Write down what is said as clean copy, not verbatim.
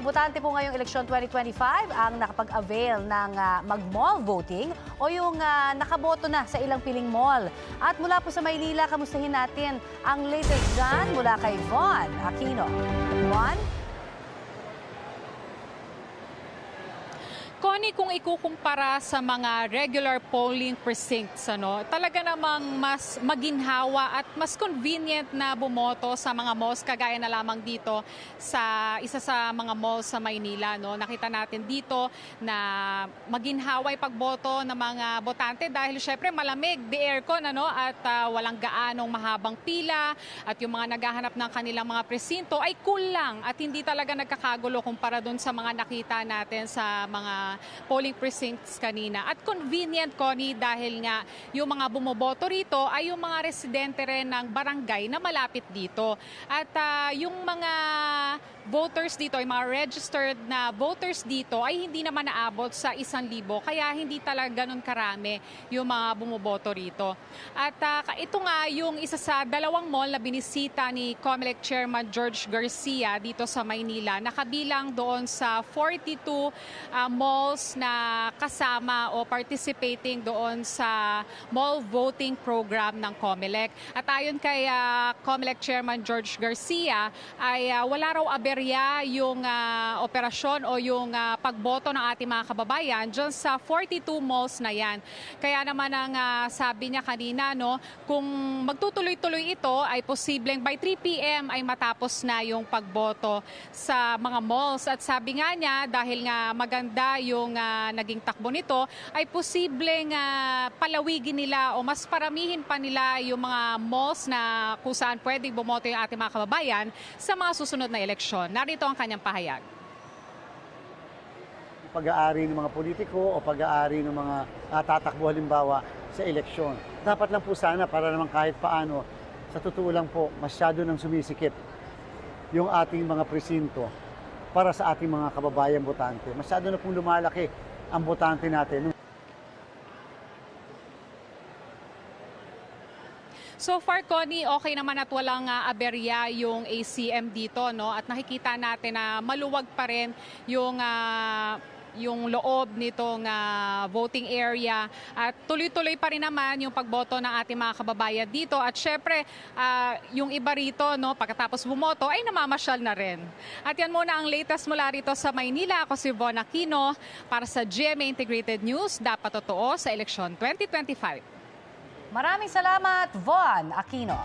botante po ngayong eleksyon 2025 ang nakapag-avail ng mag-mall voting o yung nakaboto na sa ilang piling mall. At mula po sa Maynila, kamustahin natin ang latest dyan mula kay Von Aquino. Von? Connie, kung ikukumpara sa mga regular polling precincts, talaga namang mas maginhawa at mas convenient na bumoto sa mga malls, kagaya na lamang dito sa isa sa mga malls sa Maynila. Nakita natin dito na maginhawa yung pagboto ng mga botante dahil syempre malamig, the aircon, at walang gaanong mahabang pila at yung mga naghahanap ng kanilang mga presinto ay cool lang at hindi talaga nagkakagulo kumpara dun sa mga nakita natin sa mga polling precincts kanina. At convenient, Connie, dahil nga yung mga bumoboto rito ay yung mga residente rin ng barangay na malapit dito. At yung mga voters dito, yung mga registered na voters dito ay hindi naman naabot sa 1,000, kaya hindi talaga ganun karami yung mga bumoboto rito. At ito nga yung isa sa dalawang mall na binisita ni COMELEC Chairman George Garcia dito sa Maynila, nakabilang doon sa 42 malls na kasama o participating doon sa mall voting program ng COMELEC. At ayon kay COMELEC Chairman George Garcia ay wala raw aberya yung operasyon o yung pagboto ng ating mga kababayan dyan sa 42 malls na yan. Kaya naman ang sabi niya kanina, kung magtutuloy-tuloy ito ay posibleng by 3 p.m. ay matapos na yung pagboto sa mga malls. At sabi nga niya, dahil nga maganda yung naging takbo nito, ay posibleng palawigin nila o mas paramihin pa nila yung mga malls na kung saan pwedeng bumoto yung ating mga kababayan sa mga susunod na eleksyon. Narito ang kanyang pahayag. Pag-aari ng mga politiko o pag-aari ng mga tatakbo halimbawa sa eleksyon. Dapat lang po sana para naman kahit paano, sa totoo lang po, masyado nang sumisikip yung ating mga presinto para sa ating mga kababayang botante. Masyado na pong lumalaki ang botante natin. So far, Connie, okay naman at walang aberya yung ACM dito, at nakikita natin na maluwag pa rin yung loob nitong voting area at tuloy-tuloy pa rin naman yung pagboto ng ating mga kababayan dito. At syempre, yung iba rito, pagkatapos bumoto, ay namamasyal na rin. At yan muna ang latest mula rito sa Maynila. Ako si Von Aquino para sa GMA Integrated News. Dapat totoo sa eleksyon 2025. Maraming salamat, Von Aquino.